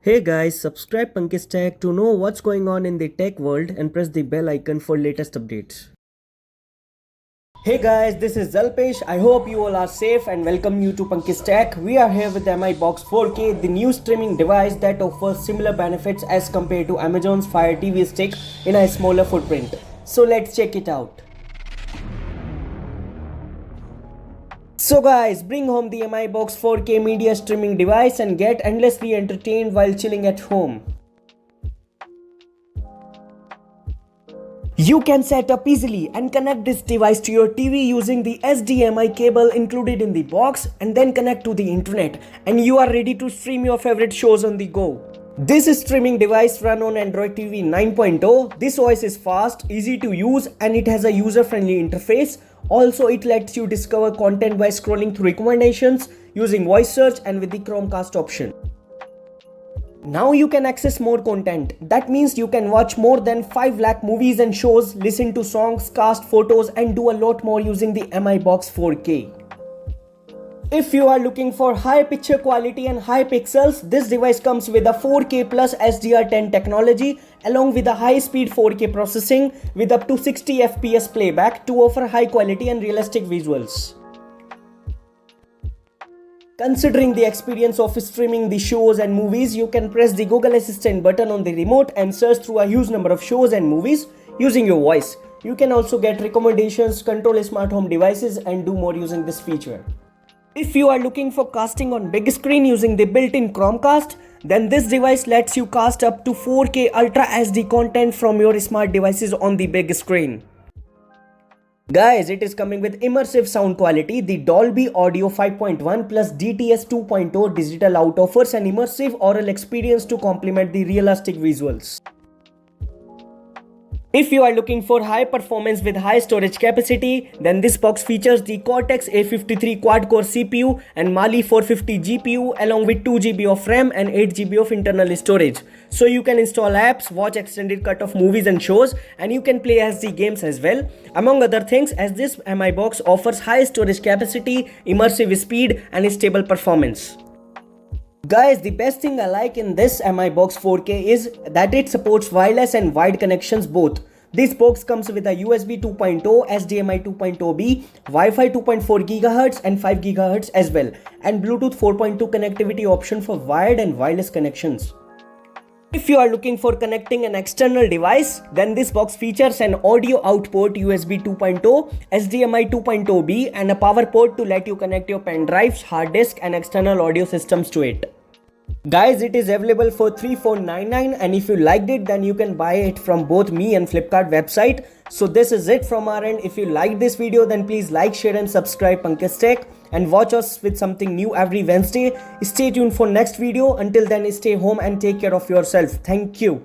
Hey guys, subscribe Pankaj Tech to know what's going on in the tech world and press the bell icon for latest updates. Hey guys, this is Zalpesh. I hope you all are safe and welcome you to Pankaj Tech. We are here with MI Box 4K, the new streaming device that offers similar benefits as compared to Amazon's Fire TV Stick in a smaller footprint. So let's check it out. So guys, bring home the MI Box 4K media streaming device and get endlessly entertained while chilling at home. You can set up easily and connect this device to your TV using the HDMI cable included in the box and then connect to the internet, and you are ready to stream your favorite shows on the go. This streaming device runs on Android TV 9.0. This OS is fast, easy to use, and it has a user-friendly interface. Also, it lets you discover content by scrolling through recommendations using voice search and with the Chromecast option. Now you can access more content. That means you can watch more than 5 lakh movies and shows, listen to songs, cast photos, and do a lot more using the MI Box 4K. If you are looking for high picture quality and high pixels, this device comes with a 4K plus HDR10 technology along with a high-speed 4K processing with up to 60 FPS playback to offer high quality and realistic visuals. Considering the experience of streaming the shows and movies, you can press the Google Assistant button on the remote and search through a huge number of shows and movies using your voice. You can also get recommendations, control smart home devices, and do more using this feature. If you are looking for casting on big screen using the built-in Chromecast, then this device lets you cast up to 4K Ultra HD content from your smart devices on the big screen. Guys, it is coming with immersive sound quality. The Dolby Audio 5.1 plus DTS 2.0 digital out offers an immersive aural experience to complement the realistic visuals. If you are looking for high performance with high storage capacity, then this box features the Cortex A53 quad-core CPU and Mali 450 GPU along with 2GB of RAM and 8GB of internal storage. So you can install apps, watch extended cut of movies and shows, and you can play SD games as well. Among other things, as this MI Box offers high storage capacity, immersive speed, and stable performance. Guys, the best thing I like in this MI Box 4K is that it supports wireless and wired connections both. This box comes with a USB 2.0, HDMI 2.0B, Wi-Fi 2.4 GHz and 5 GHz as well, and Bluetooth 4.2 connectivity option for wired and wireless connections. If you are looking for connecting an external device, then this box features an audio out port USB 2.0, HDMI 2.0B, and a power port to let you connect your pen drives, hard disk, and external audio systems to it. Guys, it is available for $3499, and if you liked it, then you can buy it from both me and Flipkart website. So this is it from our end. If you liked this video, then please like, share, and subscribe Pankaj Tech, and watch us with something new every Wednesday. Stay tuned for next video. Until then, stay home and take care of yourself. Thank you.